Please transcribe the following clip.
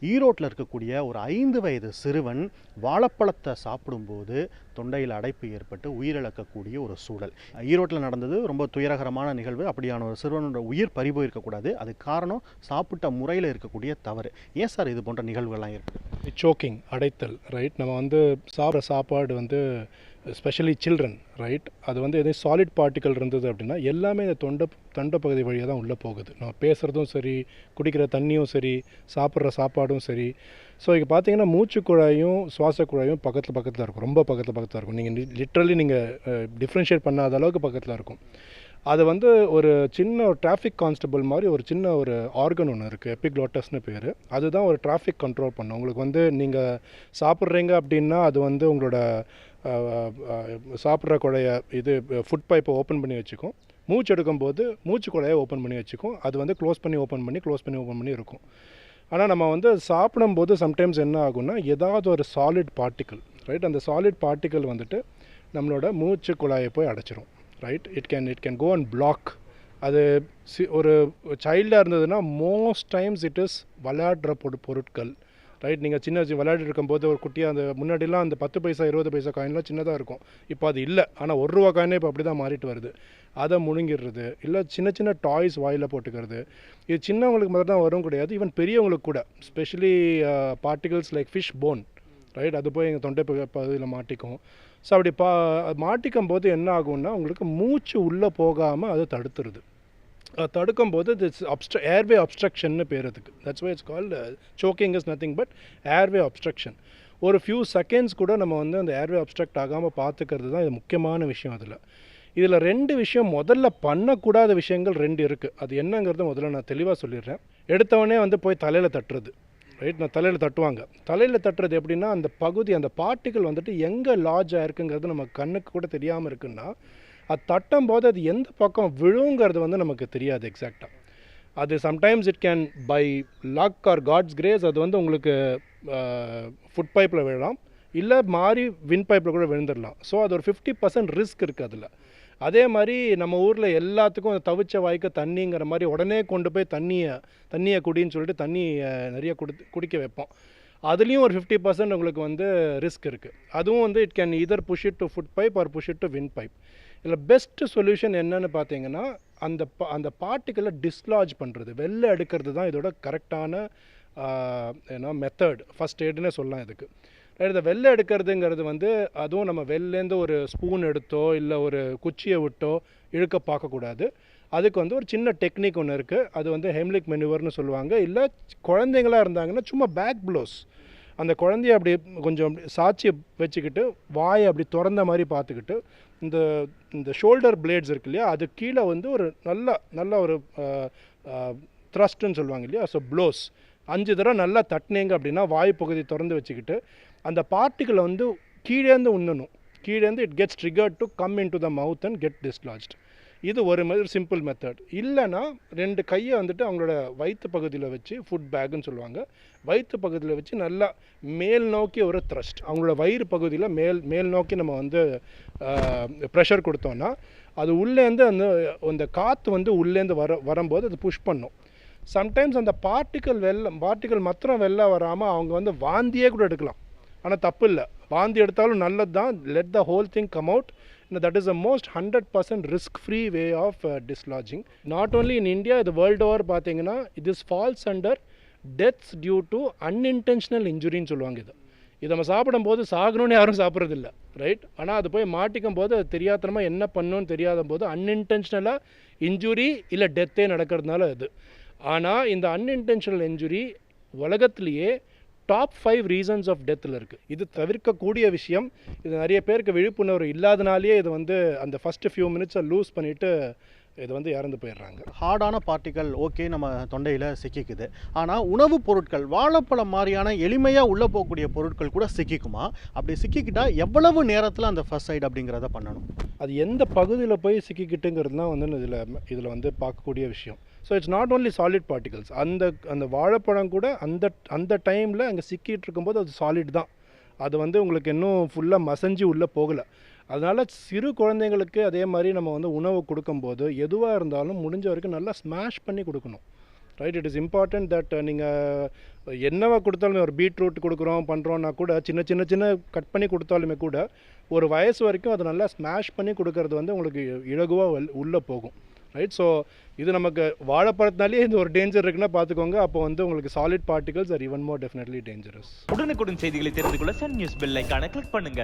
ஈரோட்டில் இருக்கக்கூடிய ஒரு 5 வயது சிறுவன் வாழைப்பழத்தை சாப்பிடும்போது தொண்டையில் அடைப்பு ஏற்பட்டு உயிரிழக்கக்கூடிய ஒரு சூழல். ஈரோட்டில் நடந்தது ரொம்ப துயரகரமான நிகழ்வு. அப்படியான ஒரு சிறுவனோட உயிர் பறிபோயிருக்கக்கூடாது. அது காரணம் சாப்பிட்ட முறையில் இருக்கக்கூடிய தவறு. ஏன் சார் இது போன்ற நிகழ்வுகள்லாம் ஏற்படுது? சோக்கிங், அடைத்தல், ரைட். நம்ம வந்து சாப்பிட்ற சாப்பாடு வந்து ஸ்பெஷலி சில்ட்ரன், ரைட், அது வந்து எதே சாலிட் பார்ட்டிக்கல் இருந்தது அப்படின்னா எல்லாமே இந்த தொண்டை பகுதி வழியாக தான் உள்ளே போகுது. நம்ம பேசுகிறதும் சரி, குடிக்கிற தண்ணியும் சரி, சாப்பிட்ற சாப்பாடும் சரி. ஸோ இங்கே பார்த்தீங்கன்னா மூச்சு குழாயும் சுவாச குழாயும் பக்கத்தில் இருக்கும், ரொம்ப பக்கத்தில் இருக்கும். நீங்கள் லிட்ரலி நீங்கள் டிஃப்ரென்ஷியேட் பண்ணாத அளவுக்கு பக்கத்தில் இருக்கும். அது வந்து ஒரு சின்ன ஒரு டிராஃபிக் கான்ஸ்டபிள் மாதிரி ஒரு சின்ன ஒரு ஆர்கன் ஒன்று இருக்குது, எபிக்ளோட்டஸ்னு பேர். அதுதான் ஒரு டிராஃபிக் கண்ட்ரோல் பண்ணும். உங்களுக்கு வந்து நீங்கள் சாப்பிட்றீங்க அப்படின்னா அது வந்து உங்களோட சாப்பிட்ற குழைய இது ஃபுட் பைப்பை ஓப்பன் பண்ணி வச்சுக்கும். மூச்சு எடுக்கும்போது மூச்சு குழையை ஓப்பன் பண்ணி வச்சுக்கும். அது வந்து க்ளோஸ் பண்ணி ஓப்பன் பண்ணி இருக்கும். ஆனால் நம்ம வந்து சாப்பிடும்போது சம்டைம்ஸ் என்ன ஆகும்னா ஏதாவது ஒரு சாலிட் பார்ட்டிக்கல், ரைட், அந்த சாலிட் பார்ட்டிக்கல் வந்துட்டு நம்மளோட மூச்சு குழாயை போய் அடைச்சிரும், right. It can go and block. அது ஒரு சைல்டாக இருந்ததுன்னா மோஸ்ட் டைம்ஸ் இட் இஸ் விளையாடுற பொருட்கள், ரைட். நீங்கள் சின்ன விளையாடிட்டு இருக்கும்போது ஒரு குட்டியாக அந்த முன்னாடிலாம் அந்த 10 பைசா 20 பைசா காயின்லாம் சின்னதாக இருக்கும். இப்போ அது இல்லை. ஆனால் ₹1 காயினே இப்போ அப்படி தான் மாறிட்டு வருது. அதை முழுங்கிடுறது, இல்லை சின்ன டாய்ஸ் வாயில் போட்டுக்கிறது. இது சின்னவங்களுக்கு மட்டும் தான் வரும் கிடையாது, ஈவன் பெரியவங்களுக்கு கூட. Specially particles like fish bone, right, அது போய் எங்கள் தொண்டை பகுதியில் மாட்டிக்கும். ஸோ அப்படி மாட்டிக்கும் போது என்ன ஆகும்னா உங்களுக்கு மூச்சு உள்ளே போகாமல் அது தடுத்துருது. தடுக்கும்போது திஸ் ஏர்வே அப்ஸ்ட்ரக்ஷன்னு பேர் அதுக்கு. That's why it's called choking is nothing but airway obstruction. ஒரு ஃபியூ செகண்ட்ஸ் கூட நம்ம வந்து அந்த ஏர்வே அப்ஸ்ட்ரக்ட் ஆகாமல் பார்த்துக்கிறது தான் இது முக்கியமான விஷயம். இதில் 2 விஷயம், முதல்ல பண்ணக்கூடாத விஷயங்கள் 2 இருக்குது. அது என்னங்கிறது முதல்ல நான் தெளிவாக சொல்லிடுறேன். எடுத்தவொடனே வந்து போய் தலையில் தட்டுறது, ரைட். நான் தலையில் தட்டுவாங்க. தலையில் தட்டுறது எப்படின்னா அந்த பகுதி, அந்த பார்ட்டிக்கல் வந்துட்டு எங்கே லாட்ஜ் ஆயிருக்குங்கிறது நம்ம கண்ணுக்கு கூட தெரியாமல் இருக்குன்னா அது தட்டும் போது அது எந்த பக்கம் விழுங்கிறது வந்து நமக்கு தெரியாது எக்ஸாக்டாக. அது sometimes it can by luck or God's grace அது வந்து உங்களுக்கு ஃபுட் பைப்பில் விழலாம், இல்லை மாறி வின் பைப்பில் கூட விழுந்துடலாம். ஸோ அது ஒரு 50% ரிஸ்க் இருக்குது அதில். அதே மாதிரி நம்ம ஊரில் எல்லாத்துக்கும் தவிச்ச வாய்க்கு தண்ணிங்கிற மாதிரி உடனே கொண்டு போய் தண்ணியை குடின்னு சொல்லிட்டு தண்ணி நிறைய குடிக்க வைப்போம். அதுலேயும் ஒரு 50% உங்களுக்கு வந்து ரிஸ்க் இருக்குது. அதுவும் வந்து it can either push it to food pipe or push it to wind pipe. இதில் பெஸ்ட்டு சொல்யூஷன் என்னன்னு பார்த்தீங்கன்னா அந்த பார்ட்டிக்கலை டிஸ்லாஜ் பண்ணுறது, வெளில எடுக்கிறது தான் இதோட கரெக்டான மெத்தட், ஃபஸ்ட் எய்டுன்னு சொல்லலாம் இதுக்கு. இதை வெளில எடுக்கிறதுங்கிறது வந்து அதுவும் நம்ம வெளிலேருந்து ஒரு ஸ்பூன் எடுத்தோ இல்லை ஒரு குச்சியை விட்டோ இழுக்க பார்க்கக்கூடாது. அதுக்கு வந்து ஒரு சின்ன டெக்னிக் ஒன்று இருக்குது. அது வந்து ஹெம்லிக் மெனுவர்னு சொல்லுவாங்க. இல்லை குழந்தைங்களாக இருந்தாங்கன்னா சும்மா பேக் ப்ளோஸ், அந்த குழந்தைய அப்படி கொஞ்சம் சாட்சி வச்சுக்கிட்டு வாயை அப்படி திறந்த மாதிரி பார்த்துக்கிட்டு இந்த ஷோல்டர் பிளேட்ஸ் இருக்கு இல்லையா, அது கீழே வந்து ஒரு நல்ல ஒரு த்ரஸ்ட்டுன்னு சொல்லுவாங்க இல்லையா, ஸோ ப்ளோஸ் 5 தடவை நல்லா தட்டினீங்க அப்படின்னா வாய் பகுதி திறந்து வச்சுக்கிட்டு அந்த பார்ட்டிக்கலை வந்து கீழேருந்து உண்ணணும். கீழேருந்து it gets triggered to come in to the mouth and get dislodged. இது ஒரு மாதிரி சிம்பிள் மெத்தட். இல்லைனா 2 கையை வந்துட்டு அவங்களோட வயிற்று பகுதியில் வச்சு, ஃபுட் பேக்குன்னு சொல்லுவாங்க, வயிற்று பகுதியில் வச்சு நல்லா மேல் நோக்கி ஒரு த்ரஸ்ட், அவங்களோட வயிறு பகுதியில் மேல் நோக்கி நம்ம வந்து ப்ரெஷர் கொடுத்தோன்னா அது உள்ளேருந்து அந்த காற்று வந்து உள்ளேருந்து வரும்போது அது புஷ் பண்ணும். சம்டைம்ஸ் அந்த பார்ட்டிக்கல் மாத்திரம் வெளில வராமல் அவங்க வந்து வாந்தியே கூட எடுக்கலாம். ஆனால் தப்பு இல்லை, வாந்தி எடுத்தாலும் நல்லது தான். Let the whole thing come out. That is the most 100% risk-free way of dislodging. Not only in India, the world over பார்த்தீங்கன்னா this falls under deaths due to unintentional injury ன்னு சொல்லுவாங்க. இதை நம்ம சாப்பிடும்போது சாகணும்னு யாரும் சாப்பிட்றதில்ல, ரைட். ஆனால் அது போய் மாட்டிக்கும் போது அது தெரியாதனமாக என்ன பண்ணணும்னு தெரியாத போது அன்இன்டென்ஷனலாக இன்ஜுரி இல்லை டெத்தே நடக்கிறதுனால அது. ஆனால் இந்த அன்இன்டென்ஷனல் இன்ஜுரி உலகத்திலேயே டாப் 5 ரீசன்ஸ் ஆஃப் டெத்தில் இருக்குது. இது தவிர்க்கக்கூடிய விஷயம். இது நிறைய பேருக்கு விழிப்புணர்வு இல்லாதனாலேயே இது வந்து அந்த ஃபஸ்ட்டு ஃபியூ மினிட்ஸை லூஸ் பண்ணிவிட்டு இது வந்து இறந்து போயிடுறாங்க. ஹார்டான பார்ட்டிக்கல் ஓகே நம்ம தொண்டையில் சிக்கிக்குது. ஆனால் உணவுப் பொருட்கள், வாழைப்பழம் மாதிரியான எளிமையாக உள்ளே போகக்கூடிய பொருட்கள் கூட சிக்கிக்குமா? அப்படி சிக்கிக்கிட்டால் எவ்வளவு நேரத்தில் அந்த ஃபர்ஸ்ட் எய்ட் அப்படிங்கிறத பண்ணணும்? அது எந்த பகுதியில் போய் சிக்கிக்கிட்டுங்கிறது தான் வந்து இதில் வந்து பார்க்கக்கூடிய விஷயம். So it's not only solid particles. அந்த வாழைப்பழம் கூட அந்த டைமில் அங்கே சிக்கிட்டு இருக்கும்போது அது சாலிட் தான். அது வந்து உங்களுக்கு இன்னும் ஃபுல்லாக மசஞ்சு உள்ளே போகலை. அதனால் சிறு குழந்தைங்களுக்கு அதே மாதிரி நம்ம வந்து உணவு கொடுக்கும்போது எதுவாக இருந்தாலும் முடிஞ்ச வரைக்கும் நல்லா ஸ்மாஷ் பண்ணி கொடுக்கணும், right. It is important that நீங்கள் என்னவா கொடுத்தாலுமே ஒரு பீட்ரூட் கொடுக்குறோம் பண்ணுறோன்னா கூட சின்ன சின்ன சின்ன கட் பண்ணி கொடுத்தாலுமே கூட ஒரு வயசு வரைக்கும் அதை நல்லா ஸ்மாஷ் பண்ணி கொடுக்கறது வந்து உங்களுக்கு இலகுவாக உள்ளே போகும். ரைட். ஸோ இது நமக்கு வாழைப்பழத்தினாலே இந்த ஒரு டேஞ்சர் இருக்குன்னா பார்த்துக்கோங்க. அப்போ வந்து உங்களுக்கு solid particles R even more definitely dangerous. உடனுக்குடன் செய்திகளை தெரிந்து கொள்ள சன் நியூஸ் பெல் ஐகானை கிளிக் பண்ணுங்க.